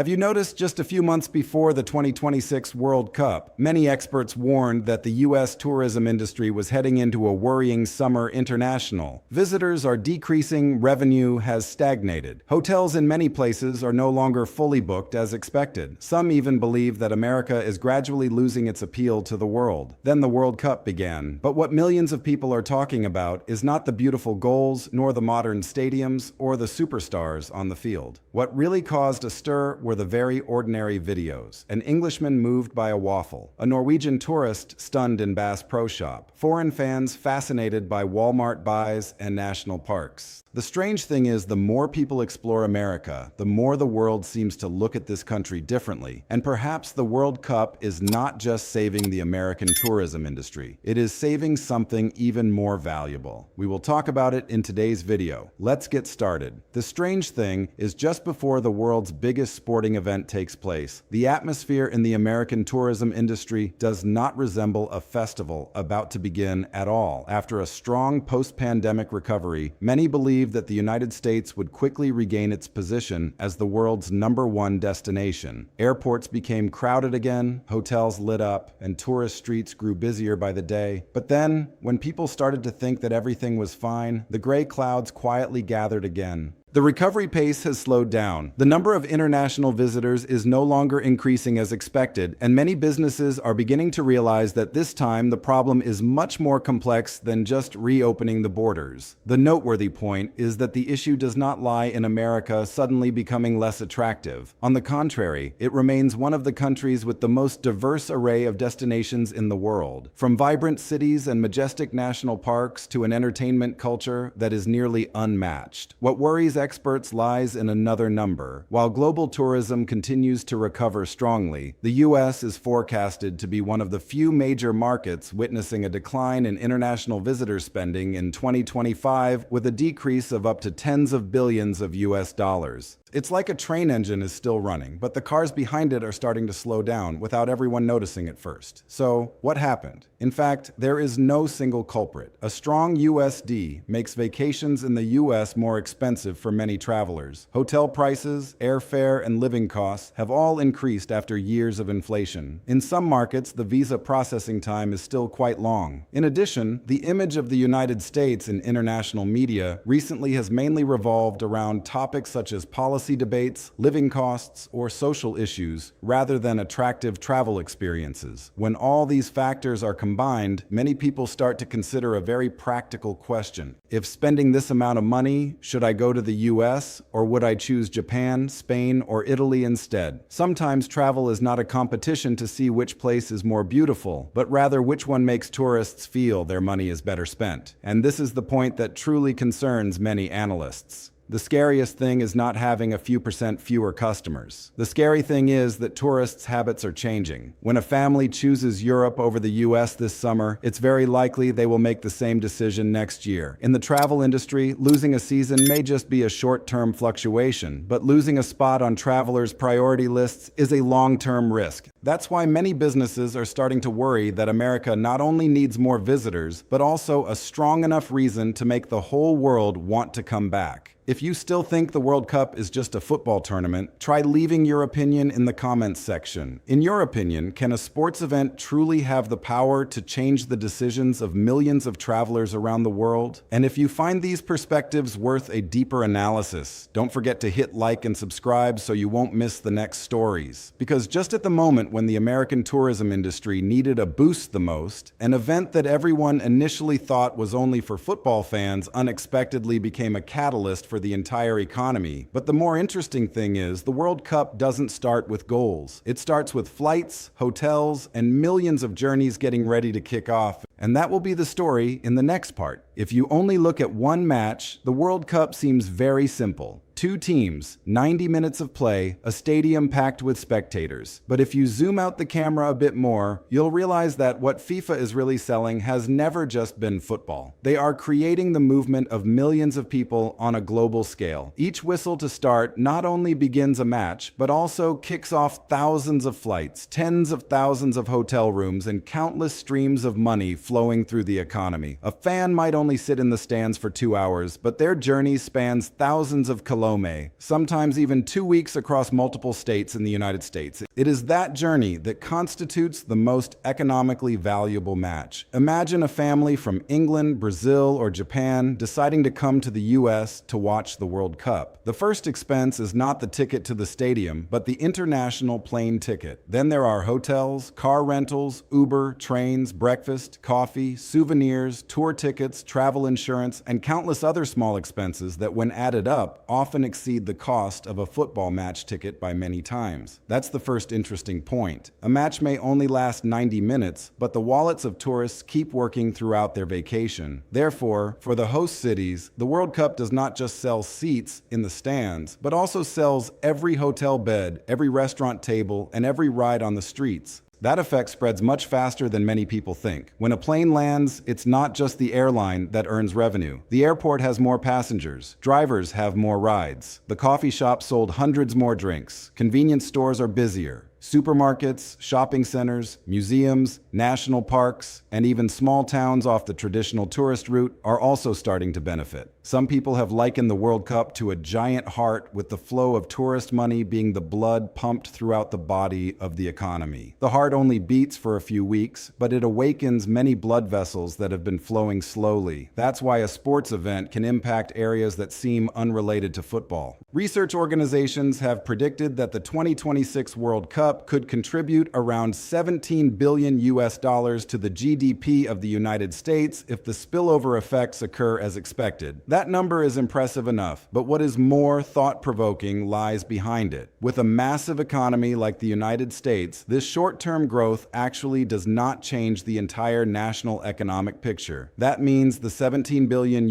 Have you noticed just a few months before the 2026 World Cup, many experts warned that the U.S. tourism industry was heading into a worrying summer international? Visitors are decreasing, revenue has stagnated. Hotels in many places are no longer fully booked as expected. Some even believe that America is gradually losing its appeal to the world. Then the World Cup began. But what millions of people are talking about is not the beautiful goals, nor the modern stadiums, or the superstars on the field. What really caused a stir were the very ordinary videos. An Englishman moved by a waffle, a Norwegian tourist stunned in Bass Pro Shop, foreign fans fascinated by Walmart buys and national parks. The strange thing is, the more people explore America, the more the world seems to look at this country differently. And perhaps the World Cup is not just saving the American tourism industry. It is saving something even more valuable. We will talk about it in today's video. Let's get started. The strange thing is, just before the world's biggest sporting event takes place, the atmosphere in the American tourism industry does not resemble a festival about to begin at all. After a strong post-pandemic recovery, many believe that the United States would quickly regain its position as the world's #1 destination. Airports became crowded again, hotels lit up, and tourist streets grew busier by the day. But then, when people started to think that everything was fine, the gray clouds quietly gathered again. The recovery pace has slowed down. The number of international visitors is no longer increasing as expected, and many businesses are beginning to realize that this time the problem is much more complex than just reopening the borders. The noteworthy point is that the issue does not lie in America suddenly becoming less attractive. On the contrary, it remains one of the countries with the most diverse array of destinations in the world. From vibrant cities and majestic national parks to an entertainment culture that is nearly unmatched. What worries experts lies in another number. While global tourism continues to recover strongly, the U.S. is forecasted to be one of the few major markets witnessing a decline in international visitor spending in 2025, with a decrease of up to tens of billions of U.S. dollars. It's like a train engine is still running, but the cars behind it are starting to slow down without everyone noticing at first. So, what happened? In fact, there is no single culprit. A strong USD makes vacations in the US more expensive for many travelers. Hotel prices, airfare, and living costs have all increased after years of inflation. In some markets, the visa processing time is still quite long. In addition, the image of the United States in international media recently has mainly revolved around topics such as policy debates, living costs, or social issues, rather than attractive travel experiences. When all these factors are combined, many people start to consider a very practical question. If spending this amount of money, should I go to the US, or would I choose Japan, Spain, or Italy instead? Sometimes travel is not a competition to see which place is more beautiful, but rather which one makes tourists feel their money is better spent. And this is the point that truly concerns many analysts. The scariest thing is not having a few percent fewer customers. The scary thing is that tourists' habits are changing. When a family chooses Europe over the US this summer, it's very likely they will make the same decision next year. In the travel industry, losing a season may just be a short-term fluctuation, but losing a spot on travelers' priority lists is a long-term risk. That's why many businesses are starting to worry that America not only needs more visitors, but also a strong enough reason to make the whole world want to come back. If you still think the World Cup is just a football tournament, try leaving your opinion in the comments section. In your opinion, can a sports event truly have the power to change the decisions of millions of travelers around the world? And if you find these perspectives worth a deeper analysis, don't forget to hit like and subscribe so you won't miss the next stories. Because just at the moment when the American tourism industry needed a boost the most, an event that everyone initially thought was only for football fans unexpectedly became a catalyst for the entire economy. But the more interesting thing is, the World Cup doesn't start with goals. It starts with flights, hotels, and millions of journeys getting ready to kick off. And that will be the story in the next part. If you only look at one match, the World Cup seems very simple. Two teams, 90 minutes of play, a stadium packed with spectators. But if you zoom out the camera a bit more, you'll realize that what FIFA is really selling has never just been football. They are creating the movement of millions of people on a global scale. Each whistle to start not only begins a match, but also kicks off thousands of flights, tens of thousands of hotel rooms, and countless streams of money flowing through the economy. A fan might only sit in the stands for 2 hours, but their journey spans thousands of kilometers Lomé, sometimes even 2 weeks across multiple states in the United States. It is that journey that constitutes the most economically valuable match. Imagine a family from England, Brazil, or Japan deciding to come to the US to watch the World Cup. The first expense is not the ticket to the stadium, but the international plane ticket. Then there are hotels, car rentals, Uber, trains, breakfast, coffee, souvenirs, tour tickets, travel insurance, and countless other small expenses that, when added up, often exceed the cost of a football match ticket by many times. That's the first interesting point. A match may only last 90 minutes, but the wallets of tourists keep working throughout their vacation. Therefore, for the host cities, the World Cup does not just sell seats in the stands, but also sells every hotel bed, every restaurant table, and every ride on the streets. That effect spreads much faster than many people think. When a plane lands, it's not just the airline that earns revenue. The airport has more passengers. Drivers have more rides. The coffee shop sold hundreds more drinks. Convenience stores are busier. Supermarkets, shopping centers, museums, national parks, and even small towns off the traditional tourist route are also starting to benefit. Some people have likened the World Cup to a giant heart, with the flow of tourist money being the blood pumped throughout the body of the economy. The heart only beats for a few weeks, but it awakens many blood vessels that have been flowing slowly. That's why a sports event can impact areas that seem unrelated to football. Research organizations have predicted that the 2026 World Cup could contribute around $17 billion to the GDP of the United States if the spillover effects occur as expected. That number is impressive enough, but what is more thought-provoking lies behind it. With a massive economy like the United States, this short-term growth actually does not change the entire national economic picture. That means the $17 billion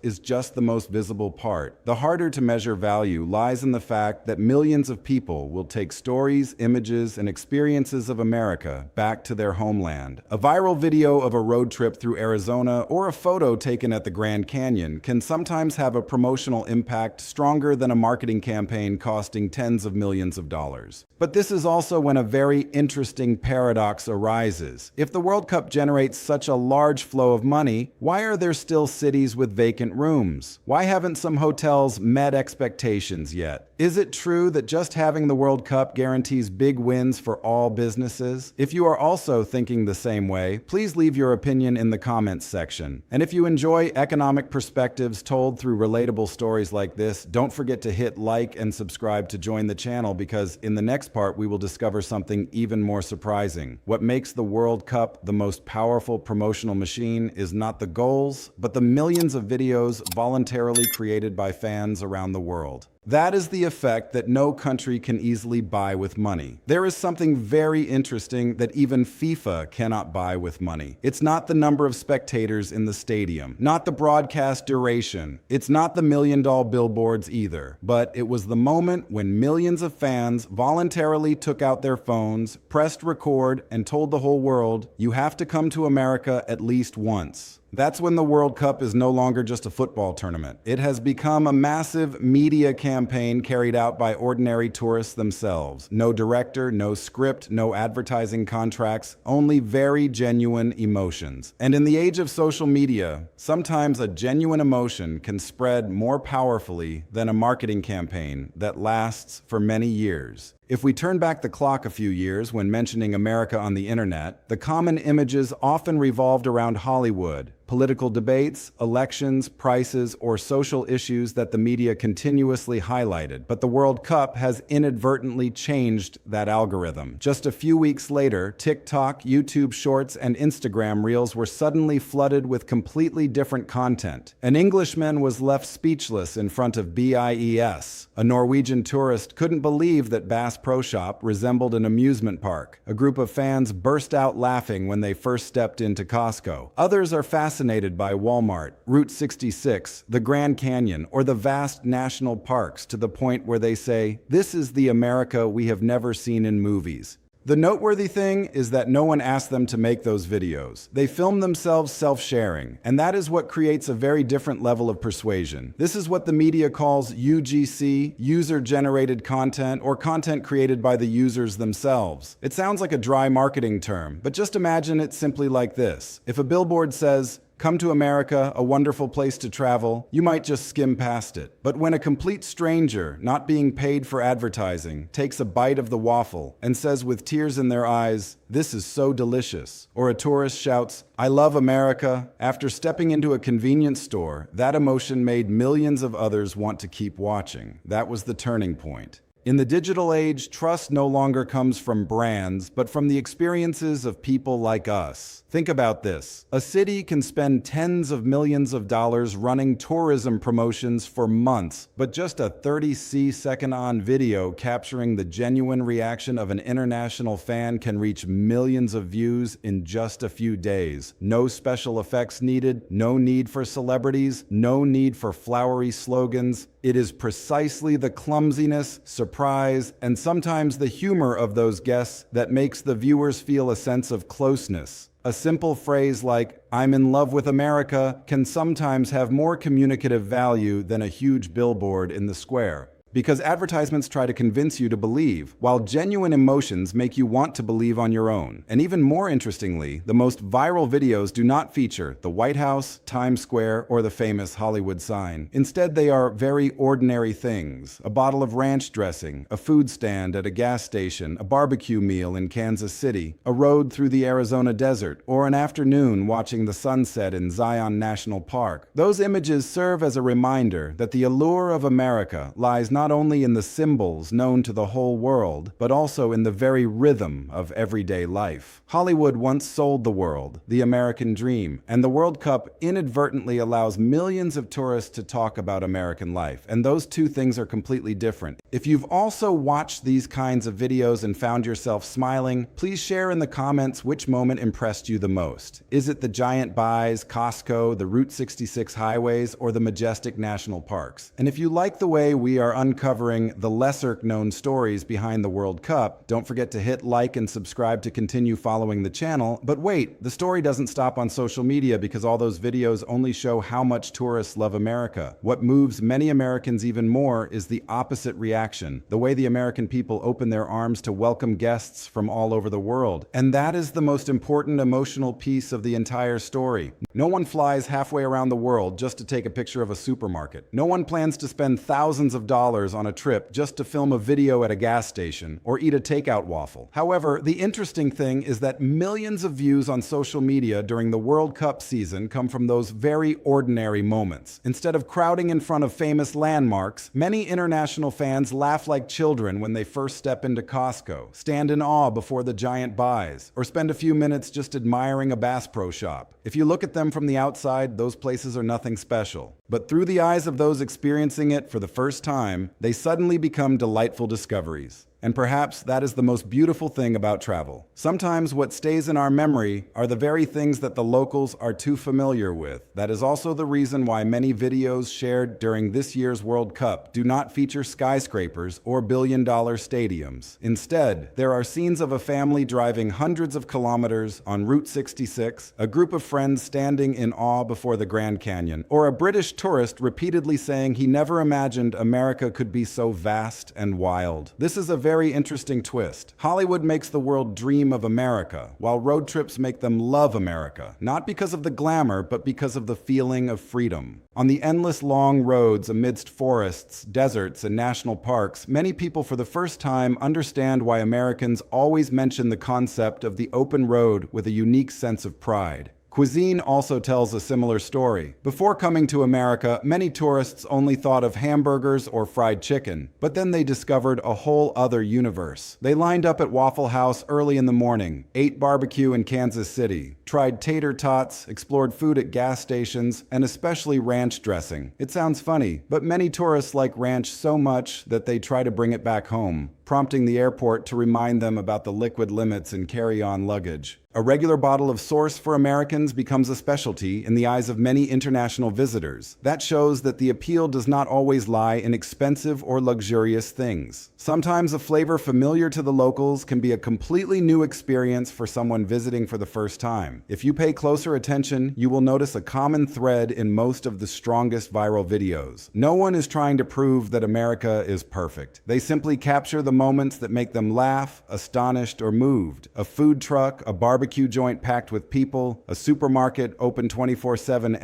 is just the most visible part. The harder to measure value lies in the fact that millions of people will take stories, images, and experiences of America back to their homeland. A viral video of a road trip through Arizona or a photo taken at the Grand Canyon can sometimes have a promotional impact stronger than a marketing campaign costing tens of millions of dollars. But this is also when a very interesting paradox arises. If the World Cup generates such a large flow of money, why are there still cities with vacant rooms? Why haven't some hotels met expectations yet? Is it true that just having the World Cup guarantees big wins for all businesses? If you are also thinking the same way, please leave your opinion in the comments section. And if you enjoy economic perspectives told through relatable stories like this, don't forget to hit like and subscribe to join the channel, because in the next part we will discover something even more surprising. What makes the World Cup the most powerful promotional machine is not the goals, but the millions of videos voluntarily created by fans around the world. That is the effect that no country can easily buy with money. There is something very interesting that even FIFA cannot buy with money. It's not the number of spectators in the stadium, not the broadcast duration, it's not the million-dollar billboards either, but it was the moment when millions of fans voluntarily took out their phones, pressed record, and told the whole world, "You have to come to America at least once." That's when the World Cup is no longer just a football tournament. It has become a massive media campaign carried out by ordinary tourists themselves. No director, no script, no advertising contracts, only very genuine emotions. And in the age of social media, sometimes a genuine emotion can spread more powerfully than a marketing campaign that lasts for many years. If we turn back the clock a few years when mentioning America on the internet, the common images often revolved around Hollywood, political debates, elections, prices, or social issues that the media continuously highlighted. But the World Cup has inadvertently changed that algorithm. Just a few weeks later, TikTok, YouTube Shorts, and Instagram Reels were suddenly flooded with completely different content. An Englishman was left speechless in front of BIES. A Norwegian tourist couldn't believe that Bass Pro Shop resembled an amusement park. A group of fans burst out laughing when they first stepped into Costco. Others are fascinated by Walmart, Route 66, the Grand Canyon, or the vast national parks, to the point where they say, "This is the America we have never seen in movies." The noteworthy thing is that no one asked them to make those videos. They filmed themselves self-sharing, and that is what creates a very different level of persuasion. This is what the media calls UGC, user-generated content, or content created by the users themselves. It sounds like a dry marketing term, but just imagine it simply like this. If a billboard says, Come to America, a wonderful place to travel, you might just skim past it. But when a complete stranger, not being paid for advertising, takes a bite of the waffle and says with tears in their eyes, "This is so delicious," or a tourist shouts, "I love America," after stepping into a convenience store, that emotion made millions of others want to keep watching. That was the turning point. In the digital age, trust no longer comes from brands, but from the experiences of people like us. Think about this. A city can spend tens of millions of dollars running tourism promotions for months, but just a 30-second on video capturing the genuine reaction of an international fan can reach millions of views in just a few days. No special effects needed, no need for celebrities, no need for flowery slogans. It is precisely the clumsiness, surprise, and sometimes the humor of those guests that makes the viewers feel a sense of closeness. A simple phrase like, "I'm in love with America," can sometimes have more communicative value than a huge billboard in the square. Because advertisements try to convince you to believe, while genuine emotions make you want to believe on your own. And even more interestingly, the most viral videos do not feature the White House, Times Square, or the famous Hollywood sign. Instead, they are very ordinary things: a bottle of ranch dressing, a food stand at a gas station, a barbecue meal in Kansas City, a road through the Arizona desert, or an afternoon watching the sunset in Zion National Park. Those images serve as a reminder that the allure of America lies not only in the symbols known to the whole world, but also in the very rhythm of everyday life. Hollywood once sold the world the American dream, and the World Cup inadvertently allows millions of tourists to talk about American life, and those two things are completely different. If you've also watched these kinds of videos and found yourself smiling, please share in the comments which moment impressed you the most. Is it the giant buys, Costco, the Route 66 highways, or the majestic national parks? And if you like the way we are uncovering the lesser-known stories behind the World Cup, don't forget to hit like and subscribe to continue following the channel. But wait, the story doesn't stop on social media, because all those videos only show how much tourists love America. What moves many Americans even more is the opposite reaction, the way the American people open their arms to welcome guests from all over the world. And that is the most important emotional piece of the entire story. No one flies halfway around the world just to take a picture of a supermarket. No one plans to spend thousands of dollars on a trip just to film a video at a gas station or eat a takeout waffle. However, the interesting thing is that millions of views on social media during the World Cup season come from those very ordinary moments. Instead of crowding in front of famous landmarks, many international fans laugh like children when they first step into Costco, stand in awe before the giant buys, or spend a few minutes just admiring a Bass Pro Shop. If you look at them from the outside, those places are nothing special. But through the eyes of those experiencing it for the first time, they suddenly become delightful discoveries. And perhaps that is the most beautiful thing about travel. Sometimes what stays in our memory are the very things that the locals are too familiar with. That is also the reason why many videos shared during this year's World Cup do not feature skyscrapers or billion-dollar stadiums. Instead, there are scenes of a family driving hundreds of kilometers on Route 66, a group of friends standing in awe before the Grand Canyon, or a British tourist repeatedly saying he never imagined America could be so vast and wild. This is a very interesting twist. Hollywood makes the world dream of America, while road trips make them love America, not because of the glamour, but because of the feeling of freedom. On the endless long roads amidst forests, deserts, and national parks, many people for the first time understand why Americans always mention the concept of the open road with a unique sense of pride. Cuisine also tells a similar story. Before coming to America, many tourists only thought of hamburgers or fried chicken, but then they discovered a whole other universe. They lined up at Waffle House early in the morning, ate barbecue in Kansas City, tried tater tots, explored food at gas stations, and especially ranch dressing. It sounds funny, but many tourists like ranch so much that they try to bring it back home, prompting the airport to remind them about the liquid limits in carry-on luggage. A regular bottle of Source for Americans becomes a specialty in the eyes of many international visitors. That shows that the appeal does not always lie in expensive or luxurious things. Sometimes a flavor familiar to the locals can be a completely new experience for someone visiting for the first time. time. If you pay closer attention, you will notice a common thread in most of the strongest viral videos. No one is trying to prove that America is perfect. They simply capture the moments that make them laugh, astonished, or moved. A food truck, a barbecue joint packed with people, a supermarket open 24/7,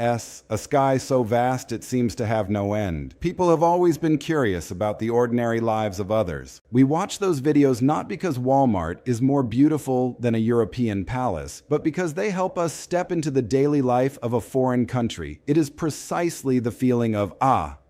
a sky so vast it seems to have no end. People have always been curious about the ordinary lives of others. We watch those videos not because Walmart is more beautiful than a European palace, but because they help us step into the daily life of a foreign country. It is precisely the feeling of,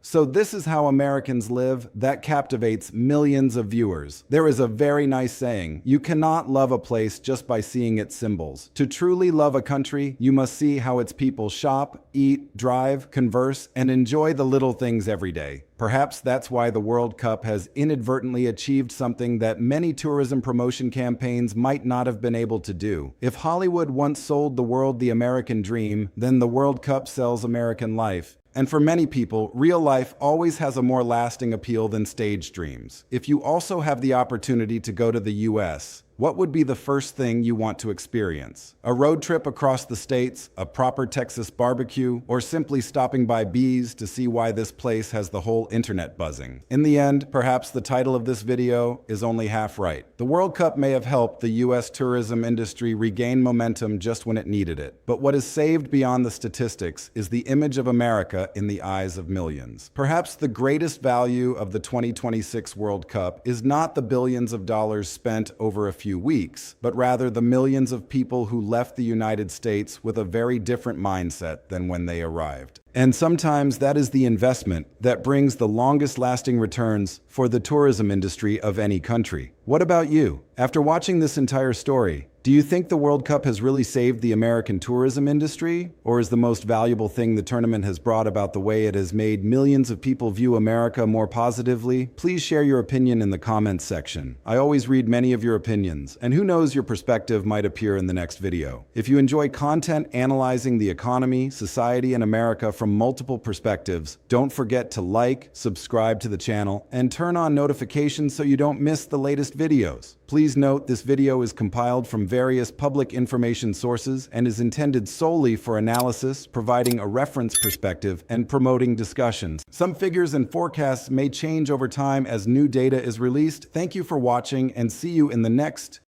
so this is how Americans live, that captivates millions of viewers. There is a very nice saying, you cannot love a place just by seeing its symbols. To truly love a country, you must see how its people shop, eat, drive, converse, and enjoy the little things every day. Perhaps that's why the World Cup has inadvertently achieved something that many tourism promotion campaigns might not have been able to do. If Hollywood once sold the world the American dream, then the World Cup sells American life. And for many people, real life always has a more lasting appeal than stage dreams. If you also have the opportunity to go to the US, what would be the first thing you want to experience? A road trip across the states, a proper Texas barbecue, or simply stopping by Bees to see why this place has the whole internet buzzing? In the end, perhaps the title of this video is only half right. The World Cup may have helped the US tourism industry regain momentum just when it needed it. But what is saved beyond the statistics is the image of America in the eyes of millions. Perhaps the greatest value of the 2026 World Cup is not the billions of dollars spent over a few weeks, but rather the millions of people who left the United States with a very different mindset than when they arrived. And sometimes that is the investment that brings the longest lasting returns for the tourism industry of any country. What about you? After watching this entire story, do you think the World Cup has really saved the American tourism industry? Or is the most valuable thing the tournament has brought about the way it has made millions of people view America more positively? Please share your opinion in the comments section. I always read many of your opinions, and who knows, your perspective might appear in the next video. If you enjoy content analyzing the economy, society, and America from multiple perspectives, don't forget to like, subscribe to the channel, and turn on notifications so you don't miss the latest videos. Please note this video is compiled from various public information sources and is intended solely for analysis, providing a reference perspective, and promoting discussions. Some figures and forecasts may change over time as new data is released. Thank you for watching, and see you in the next